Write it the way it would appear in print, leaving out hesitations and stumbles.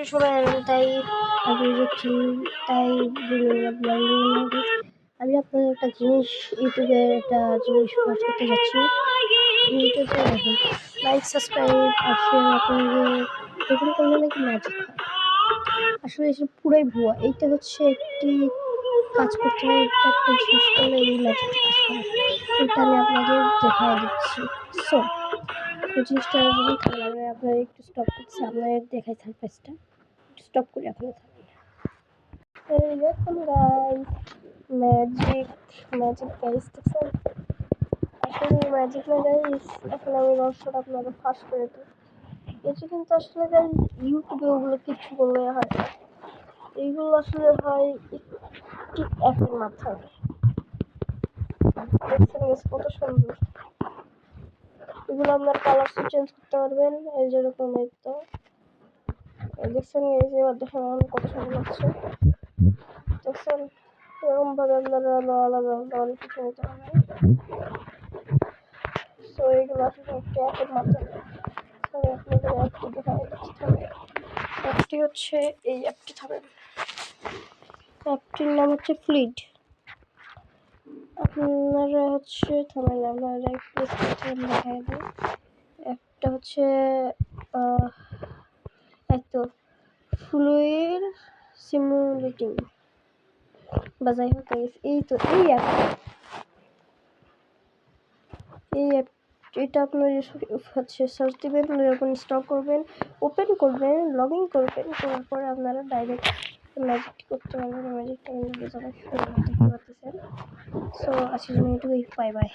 সবাই জানেন, তাই আপনি দেখছেন, তাই আমি আপনাদের একটা জিনিস, ইউটিউবে একটা জিনিস পোস্ট করতে যাচ্ছি। ইউটিউবে দেখেন, লাইক, সাবস্ক্রাইব আর শেয়ার আপনাদের এগুলো করলে নাকি ম্যাজিক হয়। আসলে এসব পুরাই ভুয়া। এইটা হচ্ছে একটি কাজ করতে হয়, এটা একটা জিনিস করলে এই ম্যাজিকটা কাজ করে। এটা আমি আপনাদের দেখাই দিচ্ছি। সো ওই জিনিসটা যদি থাকেন, আমি আপনাদের একটু স্টপ করছি, আপনাদের দেখাই সারপ্রাইজটা স্টপ করি আপনাদের থাকেন। এই দেখুন গাইস, ম্যাজিক গাইস, দেখছেন? আসলে ম্যাজিক না গাইস, এখন আমি রহস্যটা আপনাদের ফাঁস করে দিই। এটা কিন্তু আসলে গাইস ইউটিউবে ওগুলো কিছু বললে হয় না, এইগুলো আসলে হয় একটি অ্যাপের মাধ্যমে। দেখছেন গাইস কত সুন্দর, এগুলো আপনার কালার চেঞ্জ করতে পারবেন, এই যেরকম এই তো দেখছেন গাইস, এবার দেখেন আমার কত সুন্দর লাগছে। দেখছেন এরকম ভাবে আপনারা আলাদা অনেক কিছু নিতে পারবেন। সো এইগুলো আসলে একটা অ্যাপের মাধ্যমে আপনাদের অ্যাপটি দেখা যাচ্ছে। অ্যাপটি হচ্ছে এই অ্যাপটি থাকবে, অ্যাপটির নাম হচ্ছে ফ্লিড। আপনারা হচ্ছে থামেন, আপনারা একটু দেখাই দিই। অ্যাপটা হচ্ছে এত ফ্লুইড সিমুলেটিং বা যাই হোক, এই তো এই অ্যাপ এটা আপনার হচ্ছে সার্চ দিবেন, যখন ইনস্টল করবেন, ওপেন করবেন, লগ ইন করবেন, করার পরে আপনারা ডাইরেক্ট ম্যাজিকটি করতে পারবেন। ম্যাজিকটা কিন্তু দেখতে পাচ্ছেন। সো আজকের জন্য এটুকুই, বাই বাই।